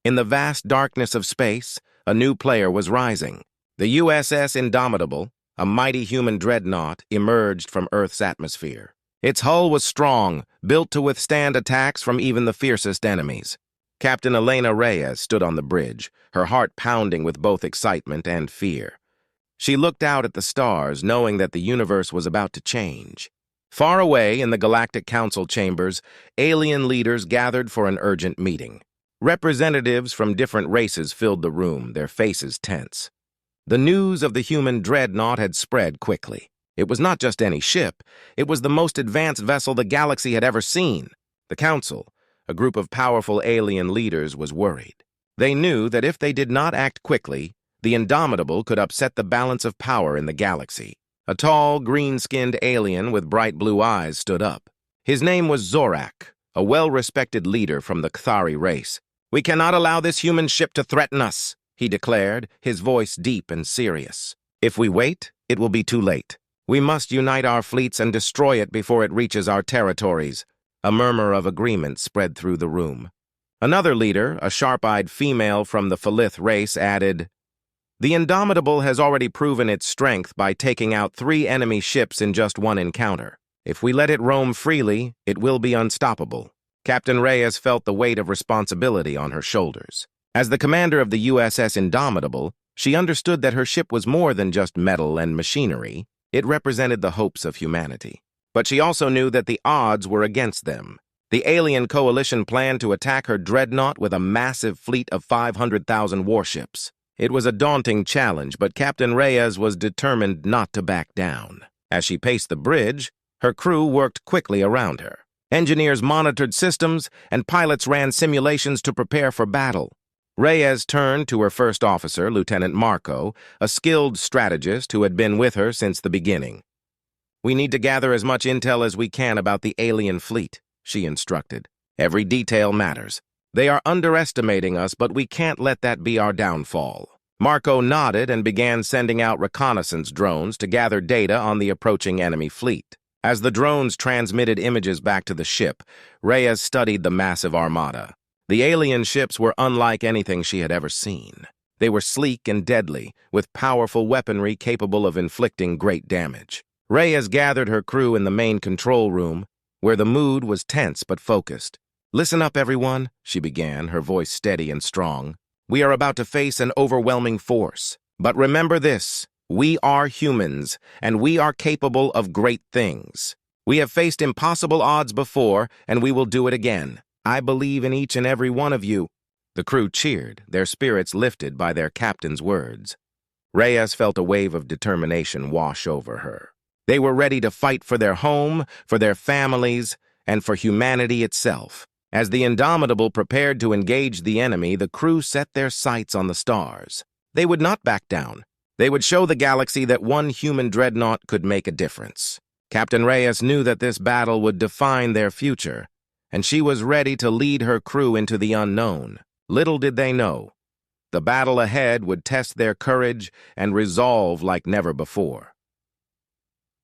In the vast darkness of space, a new player was rising. The USS Indomitable, a mighty human dreadnought, emerged from Earth's atmosphere. Its hull was strong, built to withstand attacks from even the fiercest enemies. Captain Elena Reyes stood on the bridge, her heart pounding with both excitement and fear. She looked out at the stars, knowing that the universe was about to change. Far away in the Galactic Council chambers, alien leaders gathered for an urgent meeting. Representatives from different races filled the room, their faces tense. The news of the human dreadnought had spread quickly. It was not just any ship, it was the most advanced vessel the galaxy had ever seen. The Council, a group of powerful alien leaders, was worried. They knew that if they did not act quickly, the Indomitable could upset the balance of power in the galaxy. A tall, green-skinned alien with bright blue eyes stood up. His name was Zorak, a well-respected leader from the Kthari race. "We cannot allow this human ship to threaten us," he declared, his voice deep and serious. "If we wait, it will be too late. We must unite our fleets and destroy it before it reaches our territories." A murmur of agreement spread through the room. Another leader, a sharp-eyed female from the Phalith race, added, "The Indomitable has already proven its strength by taking out 3 enemy ships in just one encounter. If we let it roam freely, it will be unstoppable." Captain Reyes felt the weight of responsibility on her shoulders. As the commander of the USS Indomitable, she understood that her ship was more than just metal and machinery. It represented the hopes of humanity. But she also knew that the odds were against them. The alien coalition planned to attack her dreadnought with a massive fleet of 500,000 warships. It was a daunting challenge, but Captain Reyes was determined not to back down. As she paced the bridge, her crew worked quickly around her. Engineers monitored systems, and pilots ran simulations to prepare for battle. Reyes turned to her first officer, Lieutenant Marco, a skilled strategist who had been with her since the beginning. "We need to gather as much intel as we can about the alien fleet," she instructed. "Every detail matters. They are underestimating us, but we can't let that be our downfall." Marco nodded and began sending out reconnaissance drones to gather data on the approaching enemy fleet. As the drones transmitted images back to the ship, Reyes studied the massive armada. The alien ships were unlike anything she had ever seen. They were sleek and deadly, with powerful weaponry capable of inflicting great damage. Reyes gathered her crew in the main control room, where the mood was tense but focused. "Listen up, everyone," she began, her voice steady and strong. "We are about to face an overwhelming force. But remember this, we are humans, and we are capable of great things. We have faced impossible odds before, and we will do it again. I believe in each and every one of you." The crew cheered, their spirits lifted by their captain's words. Reyes felt a wave of determination wash over her. They were ready to fight for their home, for their families, and for humanity itself. As the Indomitable prepared to engage the enemy, the crew set their sights on the stars. They would not back down. They would show the galaxy that one human dreadnought could make a difference. Captain Reyes knew that this battle would define their future, and she was ready to lead her crew into the unknown. Little did they know, the battle ahead would test their courage and resolve like never before.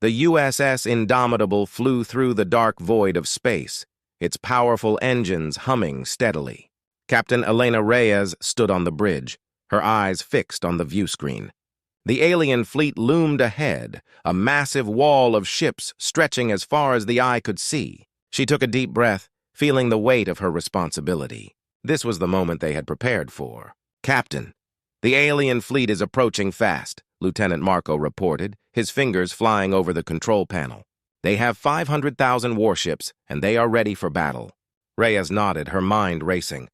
The USS Indomitable flew through the dark void of space, its powerful engines humming steadily. Captain Elena Reyes stood on the bridge, her eyes fixed on the viewscreen. The alien fleet loomed ahead, a massive wall of ships stretching as far as the eye could see. She took a deep breath, feeling the weight of her responsibility. This was the moment they had prepared for. "Captain, the alien fleet is approaching fast," Lieutenant Marco reported, his fingers flying over the control panel. "They have 500,000 warships, and they are ready for battle." Reyes nodded, her mind racing.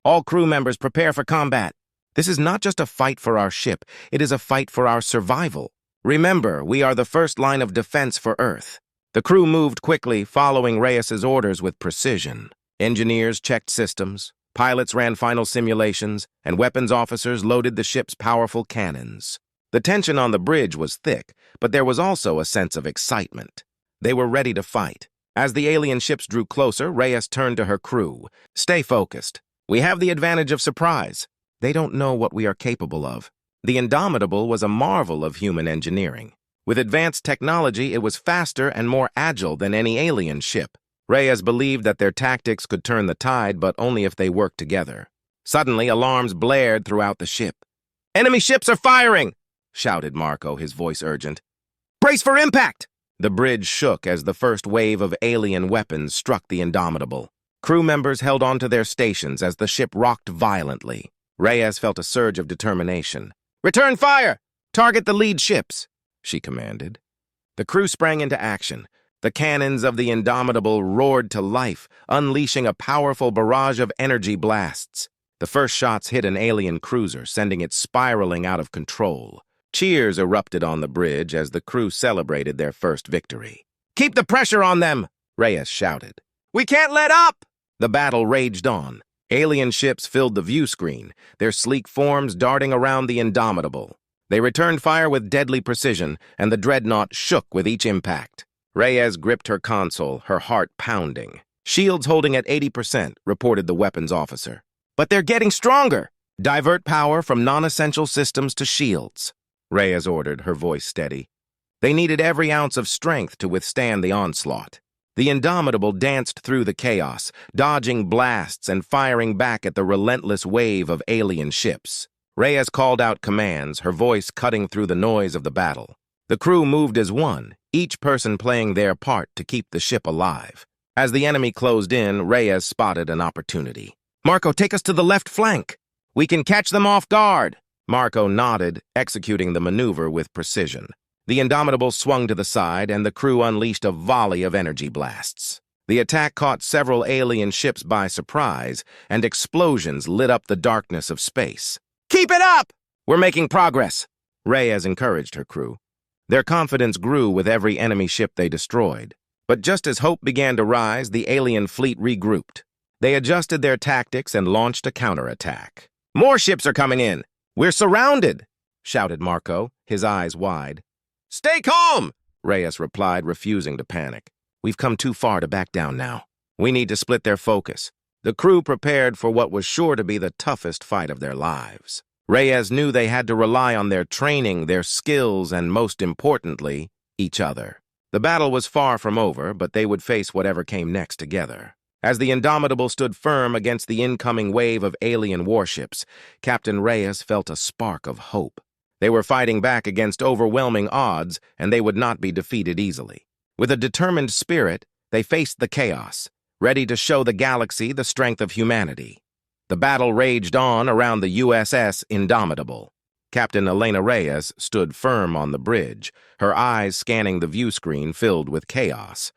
"All crew members prepare for combat. This is not just a fight for our ship, it is a fight for our survival. Remember, we are the first line of defense for Earth." The crew moved quickly, following Reyes's orders with precision. Engineers checked systems, pilots ran final simulations, and weapons officers loaded the ship's powerful cannons. The tension on the bridge was thick, but there was also a sense of excitement. They were ready to fight. As the alien ships drew closer, Reyes turned to her crew. "Stay focused. We have the advantage of surprise. They don't know what we are capable of." The Indomitable was a marvel of human engineering. With advanced technology, it was faster and more agile than any alien ship. Reyes believed that their tactics could turn the tide, but only if they worked together. Suddenly, alarms blared throughout the ship. "Enemy ships are firing!" shouted Marco, his voice urgent. "Brace for impact!" The bridge shook as the first wave of alien weapons struck the Indomitable. Crew members held onto their stations as the ship rocked violently. Reyes felt a surge of determination. "Return fire! Target the lead ships!" she commanded. The crew sprang into action. The cannons of the Indomitable roared to life, unleashing a powerful barrage of energy blasts. The first shots hit an alien cruiser, sending it spiraling out of control. Cheers erupted on the bridge as the crew celebrated their first victory. "Keep the pressure on them!" Reyes shouted. "We can't let up!" The battle raged on. Alien ships filled the view screen, their sleek forms darting around the Indomitable. They returned fire with deadly precision, and the Dreadnought shook with each impact. Reyes gripped her console, her heart pounding. "Shields holding at 80%, reported the weapons officer. "But they're getting stronger!" "Divert power from non-essential systems to shields," Reyes ordered, her voice steady. They needed every ounce of strength to withstand the onslaught. The Indomitable danced through the chaos, dodging blasts and firing back at the relentless wave of alien ships. Reyes called out commands, her voice cutting through the noise of the battle. The crew moved as one, each person playing their part to keep the ship alive. As the enemy closed in, Reyes spotted an opportunity. "Marco, take us to the left flank. We can catch them off guard." Marco nodded, executing the maneuver with precision. The Indomitable swung to the side, and the crew unleashed a volley of energy blasts. The attack caught several alien ships by surprise, and explosions lit up the darkness of space. "Keep it up! We're making progress," Reyes encouraged her crew. Their confidence grew with every enemy ship they destroyed. But just as hope began to rise, the alien fleet regrouped. They adjusted their tactics and launched a counterattack. "More ships are coming in! We're surrounded!" shouted Marco, his eyes wide. "Stay calm!" Reyes replied, refusing to panic. "We've come too far to back down now. We need to split their focus." The crew prepared for what was sure to be the toughest fight of their lives. Reyes knew they had to rely on their training, their skills, and most importantly, each other. The battle was far from over, but they would face whatever came next together. As the Indomitable stood firm against the incoming wave of alien warships, Captain Reyes felt a spark of hope. They were fighting back against overwhelming odds, and they would not be defeated easily. With a determined spirit, they faced the chaos, ready to show the galaxy the strength of humanity. The battle raged on around the USS Indomitable. Captain Elena Reyes stood firm on the bridge, her eyes scanning the view screen filled with chaos.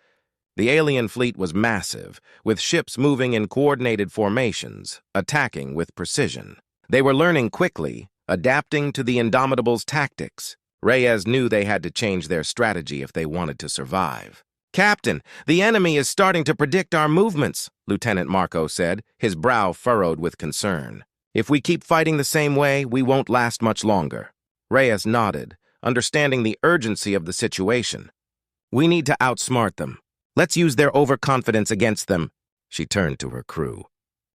The alien fleet was massive, with ships moving in coordinated formations, attacking with precision. They were learning quickly, adapting to the Indomitable's tactics. Reyes knew they had to change their strategy if they wanted to survive. "Captain, the enemy is starting to predict our movements," Lieutenant Marco said, his brow furrowed with concern. "If we keep fighting the same way, we won't last much longer." Reyes nodded, understanding the urgency of the situation. "We need to outsmart them. Let's use their overconfidence against them." She turned to her crew.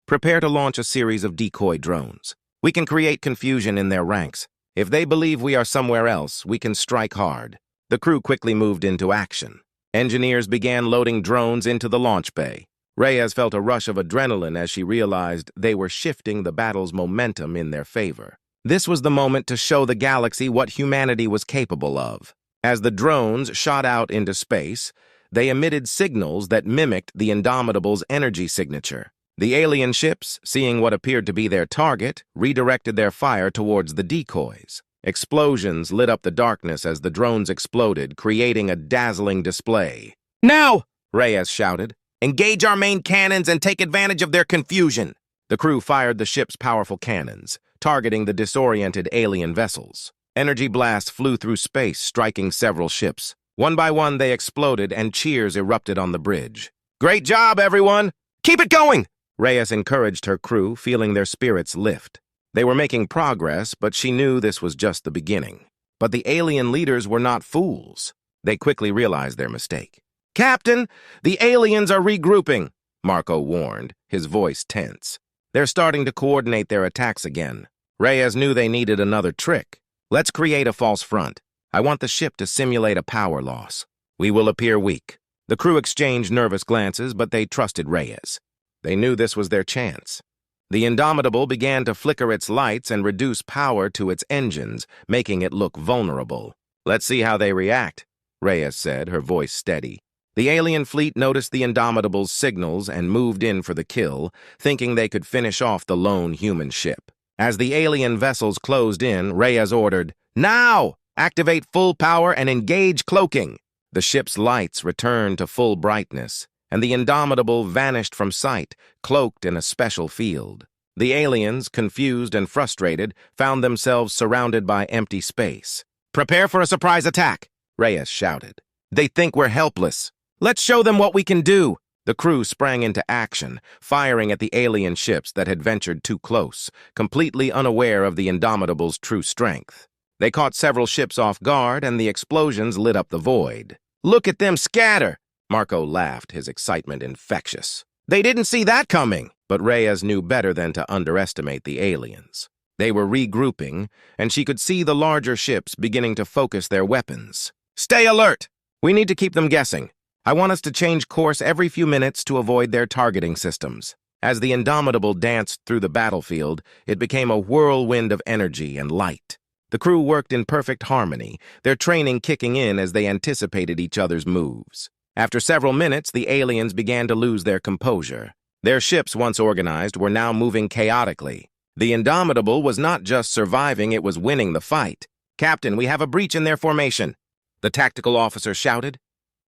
"Prepare to launch a series of decoy drones. We can create confusion in their ranks. If they believe we are somewhere else, we can strike hard." The crew quickly moved into action. Engineers began loading drones into the launch bay. Reyes felt a rush of adrenaline as she realized they were shifting the battle's momentum in their favor. This was the moment to show the galaxy what humanity was capable of. As the drones shot out into space, they emitted signals that mimicked the Indomitable's energy signature. The alien ships, seeing what appeared to be their target, redirected their fire towards the decoys. Explosions lit up the darkness as the drones exploded, creating a dazzling display. "Now!" Reyes shouted. "Engage our main cannons and take advantage of their confusion." The crew fired the ship's powerful cannons, targeting the disoriented alien vessels. Energy blasts flew through space, striking several ships. One by one, they exploded, and cheers erupted on the bridge. "Great job, everyone! Keep it going!" Reyes encouraged her crew, feeling their spirits lift. They were making progress, but she knew this was just the beginning. But the alien leaders were not fools. They quickly realized their mistake. "Captain, the aliens are regrouping," Marco warned, his voice tense. "They're starting to coordinate their attacks again." Reyes knew they needed another trick. "Let's create a false front. I want the ship to simulate a power loss. We will appear weak." The crew exchanged nervous glances, but they trusted Reyes. They knew this was their chance. The Indomitable began to flicker its lights and reduce power to its engines, making it look vulnerable. "Let's see how they react," Reyes said, her voice steady. The alien fleet noticed the Indomitable's signals and moved in for the kill, thinking they could finish off the lone human ship. As the alien vessels closed in, Reyes ordered, "Now! Activate full power and engage cloaking." The ship's lights returned to full brightness, and the Indomitable vanished from sight, cloaked in a special field. The aliens, confused and frustrated, found themselves surrounded by empty space. "Prepare for a surprise attack," Reyes shouted. "They think we're helpless. Let's show them what we can do." The crew sprang into action, firing at the alien ships that had ventured too close, completely unaware of the Indomitable's true strength. They caught several ships off guard, and the explosions lit up the void. "Look at them scatter!" Marco laughed, his excitement infectious. "They didn't see that coming!" But Reyes knew better than to underestimate the aliens. They were regrouping, and she could see the larger ships beginning to focus their weapons. "Stay alert! We need to keep them guessing. I want us to change course every few minutes to avoid their targeting systems." As the Indomitable danced through the battlefield, it became a whirlwind of energy and light. The crew worked in perfect harmony, their training kicking in as they anticipated each other's moves. After several minutes, the aliens began to lose their composure. Their ships, once organized, were now moving chaotically. The Indomitable was not just surviving, it was winning the fight. "Captain, we have a breach in their formation," the tactical officer shouted.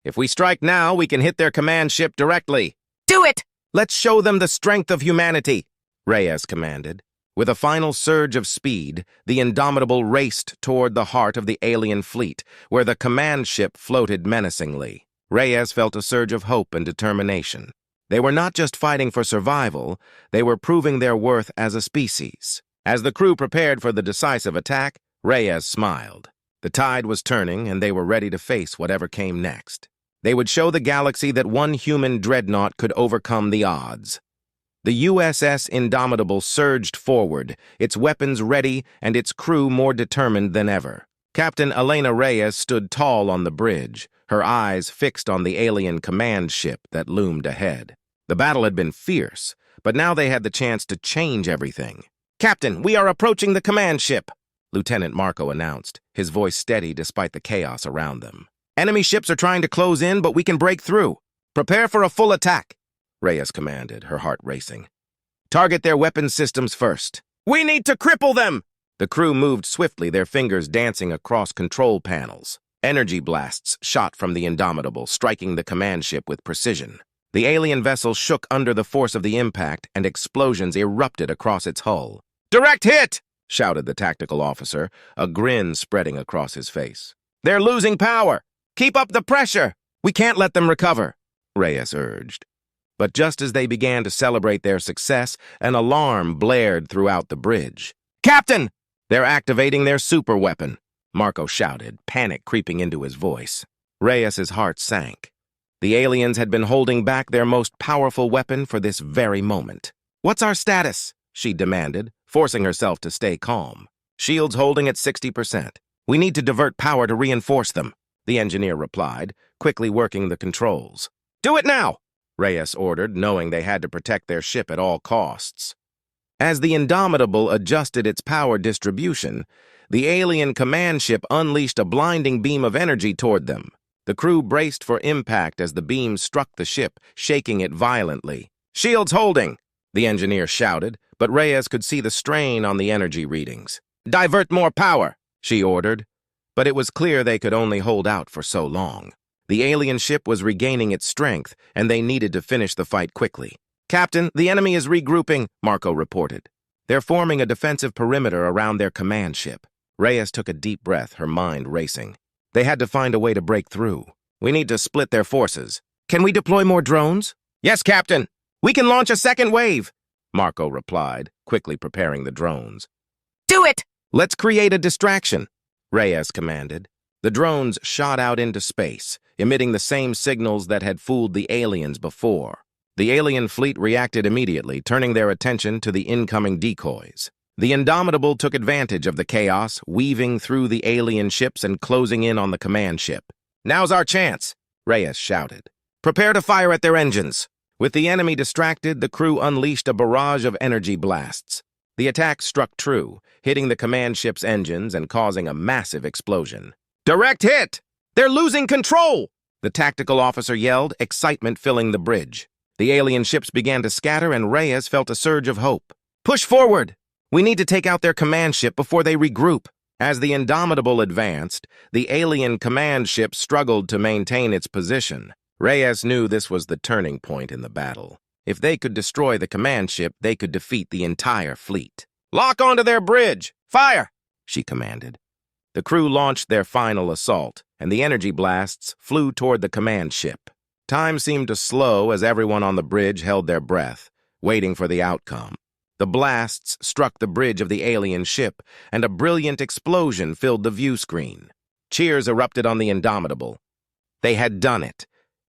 "If we strike now, we can hit their command ship directly." "Do it!" "Let's show them the strength of humanity," Reyes commanded. With a final surge of speed, the Indomitable raced toward the heart of the alien fleet, where the command ship floated menacingly. Reyes felt a surge of hope and determination. They were not just fighting for survival, they were proving their worth as a species. As the crew prepared for the decisive attack, Reyes smiled. The tide was turning, and they were ready to face whatever came next. They would show the galaxy that one human dreadnought could overcome the odds. The USS Indomitable surged forward, its weapons ready and its crew more determined than ever. Captain Elena Reyes stood tall on the bridge, her eyes fixed on the alien command ship that loomed ahead. The battle had been fierce, but now they had the chance to change everything. "Captain, we are approaching the command ship," Lieutenant Marco announced, his voice steady despite the chaos around them. "Enemy ships are trying to close in, but we can break through. Prepare for a full attack," Reyes commanded, her heart racing. "Target their weapons systems first." "We need to cripple them!" The crew moved swiftly, their fingers dancing across control panels. Energy blasts shot from the Indomitable, striking the command ship with precision. The alien vessel shook under the force of the impact, and explosions erupted across its hull. "Direct hit!" shouted the tactical officer, a grin spreading across his face. "They're losing power! Keep up the pressure! We can't let them recover," Reyes urged. But just as they began to celebrate their success, an alarm blared throughout the bridge. "Captain! They're activating their super weapon," Marco shouted, panic creeping into his voice. Reyes's heart sank. The aliens had been holding back their most powerful weapon for this very moment. "What's our status?" she demanded, forcing herself to stay calm. "Shields holding at 60%. We need to divert power to reinforce them," the engineer replied, quickly working the controls. "Do it now!" Reyes ordered, knowing they had to protect their ship at all costs. As the Indomitable adjusted its power distribution, the alien command ship unleashed a blinding beam of energy toward them. The crew braced for impact as the beam struck the ship, shaking it violently. "Shields holding!" the engineer shouted, but Reyes could see the strain on the energy readings. "Divert more power!" she ordered, but it was clear they could only hold out for so long. The alien ship was regaining its strength, and they needed to finish the fight quickly. "Captain, the enemy is regrouping," Marco reported. "They're forming a defensive perimeter around their command ship." Reyes took a deep breath, her mind racing. They had to find a way to break through. "We need to split their forces. Can we deploy more drones?" "Yes, Captain. We can launch a second wave," Marco replied, quickly preparing the drones. "Do it!" "Let's create a distraction," Reyes commanded. The drones shot out into space, emitting the same signals that had fooled the aliens before. The alien fleet reacted immediately, turning their attention to the incoming decoys. The Indomitable took advantage of the chaos, weaving through the alien ships and closing in on the command ship. "Now's our chance," Reyes shouted. "Prepare to fire at their engines. With the enemy distracted, the crew unleashed a barrage of energy blasts. The attack struck true, hitting the command ship's engines and causing a massive explosion. "Direct hit! They're losing control!" the tactical officer yelled, excitement filling the bridge. The alien ships began to scatter, and Reyes felt a surge of hope. "Push forward! We need to take out their command ship before they regroup." As the Indomitable advanced, the alien command ship struggled to maintain its position. Reyes knew this was the turning point in the battle. If they could destroy the command ship, they could defeat the entire fleet. "Lock onto their bridge! Fire!" she commanded. The crew launched their final assault, and the energy blasts flew toward the command ship. Time seemed to slow as everyone on the bridge held their breath, waiting for the outcome. The blasts struck the bridge of the alien ship, and a brilliant explosion filled the view screen. Cheers erupted on the Indomitable. They had done it.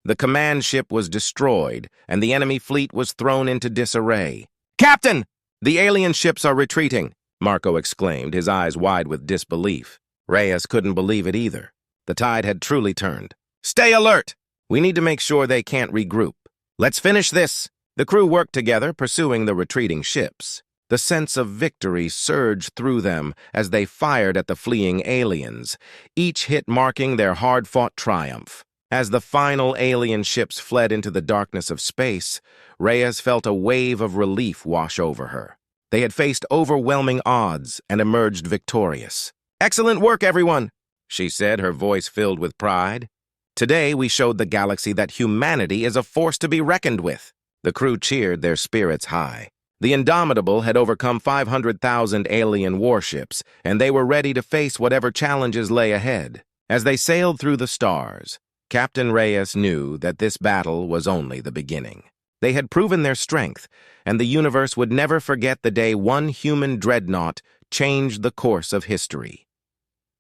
The command ship was destroyed, and the enemy fleet was thrown into disarray. "Captain! The alien ships are retreating!" Marco exclaimed, his eyes wide with disbelief. Reyes couldn't believe it either. The tide had truly turned. "Stay alert! We need to make sure they can't regroup. Let's finish this!" The crew worked together, pursuing the retreating ships. The sense of victory surged through them as they fired at the fleeing aliens, each hit marking their hard-fought triumph. As the final alien ships fled into the darkness of space, Reyes felt a wave of relief wash over her. They had faced overwhelming odds and emerged victorious. "Excellent work, everyone," she said, her voice filled with pride. "Today we showed the galaxy that humanity is a force to be reckoned with." The crew cheered, their spirits high. The Indomitable had overcome 500,000 alien warships, and they were ready to face whatever challenges lay ahead. As they sailed through the stars, Captain Reyes knew that this battle was only the beginning. They had proven their strength, and the universe would never forget the day one human dreadnought changed the course of history.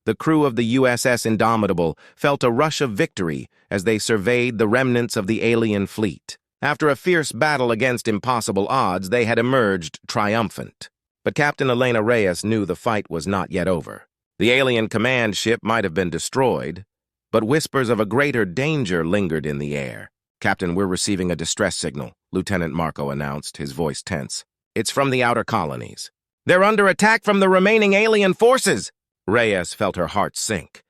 The crew of the USS Indomitable felt a rush of victory as they surveyed the remnants of the alien fleet. After a fierce battle against impossible odds, they had emerged triumphant. But Captain Elena Reyes knew the fight was not yet over. The alien command ship might have been destroyed, but whispers of a greater danger lingered in the air. "Captain, we're receiving a distress signal," Lieutenant Marco announced, his voice tense. "It's from the outer colonies." "They're under attack from the remaining alien forces!" Reyes felt her heart sink.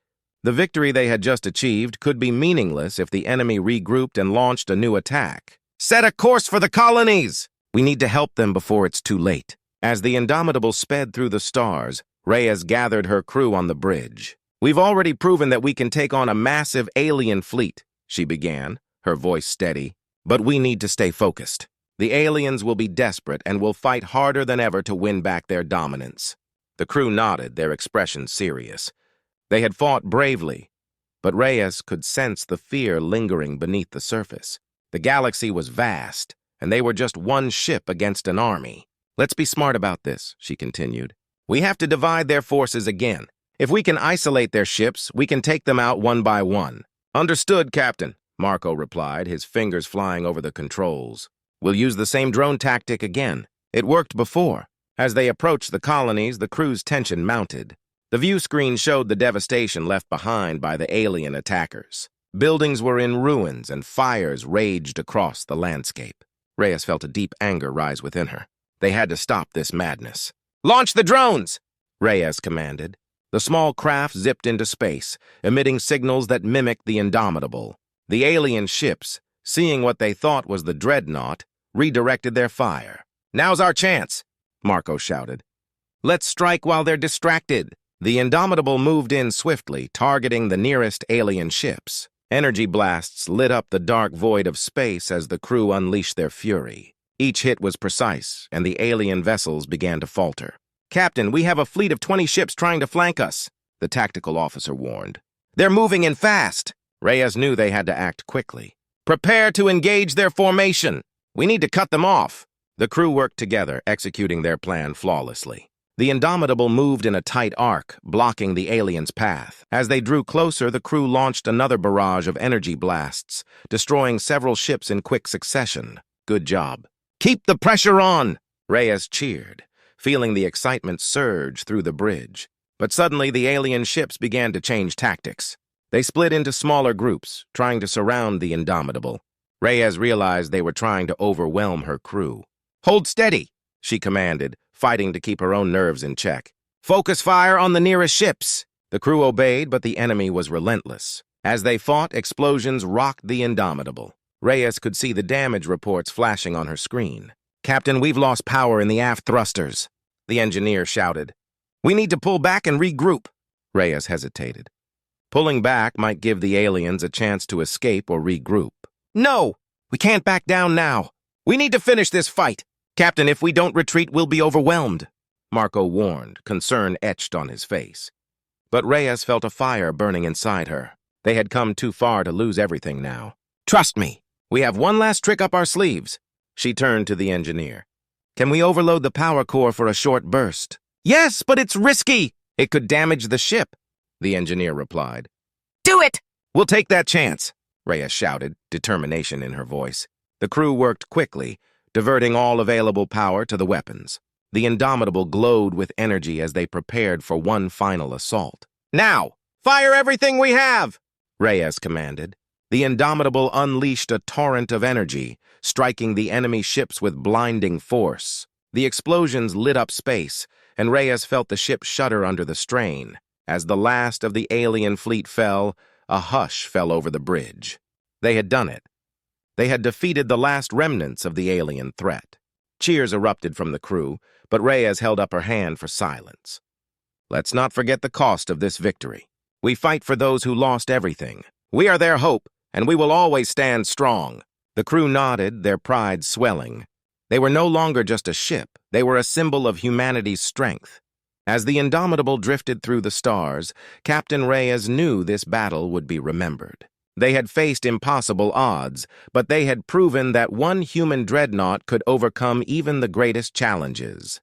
The victory they had just achieved could be meaningless if the enemy regrouped and launched a new attack. "Set a course for the colonies! We need to help them before it's too late." As the Indomitable sped through the stars, Reyes gathered her crew on the bridge. "We've already proven that we can take on a massive alien fleet," she began, her voice steady. "But we need to stay focused. The aliens will be desperate and will fight harder than ever to win back their dominance." The crew nodded, their expressions serious. They had fought bravely, but Reyes could sense the fear lingering beneath the surface. The galaxy was vast, and they were just one ship against an army. "Let's be smart about this," she continued. "We have to divide their forces again. If we can isolate their ships, we can take them out one by one." "Understood, Captain," Marco replied, his fingers flying over the controls. "We'll use the same drone tactic again. It worked before." As they approached the colonies, the crew's tension mounted. The view screen showed the devastation left behind by the alien attackers. Buildings were in ruins and fires raged across the landscape. Reyes felt a deep anger rise within her. They had to stop this madness. "Launch the drones!" Reyes commanded. The small craft zipped into space, emitting signals that mimicked the Indomitable. The alien ships, seeing what they thought was the Dreadnought, redirected their fire. "Now's our chance!" Marco shouted. "Let's strike while they're distracted." The Indomitable moved in swiftly, targeting the nearest alien ships. Energy blasts lit up the dark void of space as the crew unleashed their fury. Each hit was precise, and the alien vessels began to falter. "Captain, we have a fleet of 20 ships trying to flank us," the tactical officer warned. "They're moving in fast." Reyes knew they had to act quickly. "Prepare to engage their formation. We need to cut them off." The crew worked together, executing their plan flawlessly. The Indomitable moved in a tight arc, blocking the aliens' path. As they drew closer, the crew launched another barrage of energy blasts, destroying several ships in quick succession. "Good job." "Keep the pressure on!" Reyes cheered, feeling the excitement surge through the bridge. But suddenly, the alien ships began to change tactics. They split into smaller groups, trying to surround the Indomitable. Reyes realized they were trying to overwhelm her crew. "Hold steady," she commanded, fighting to keep her own nerves in check. "Focus fire on the nearest ships." The crew obeyed, but the enemy was relentless. As they fought, explosions rocked the Indomitable. Reyes could see the damage reports flashing on her screen. "Captain, we've lost power in the aft thrusters," the engineer shouted. "We need to pull back and regroup." Reyes hesitated. Pulling back might give the aliens a chance to escape or regroup. "No! We can't back down now. We need to finish this fight. Captain, if we don't retreat, we'll be overwhelmed," Marco warned, concern etched on his face. But Reyes felt a fire burning inside her. They had come too far to lose everything now. "Trust me, we have one last trick up our sleeves." She turned to the engineer. "Can we overload the power core for a short burst?" "Yes, but it's risky. It could damage the ship," the engineer replied. "Do it!" "We'll take that chance," Reyes shouted, determination in her voice. The crew worked quickly, diverting all available power to the weapons. The Indomitable glowed with energy as they prepared for one final assault. "Now, fire everything we have!" Reyes commanded. The Indomitable unleashed a torrent of energy, striking the enemy ships with blinding force. The explosions lit up space, and Reyes felt the ship shudder under the strain. As the last of the alien fleet fell, a hush fell over the bridge. They had done it. They had defeated the last remnants of the alien threat. Cheers erupted from the crew, but Reyes held up her hand for silence. "Let's not forget the cost of this victory. We fight for those who lost everything. We are their hope, and we will always stand strong." The crew nodded, their pride swelling. They were no longer just a ship. They were a symbol of humanity's strength. As the Indomitable drifted through the stars, Captain Reyes knew this battle would be remembered. They had faced impossible odds, but they had proven that one human dreadnought could overcome even the greatest challenges.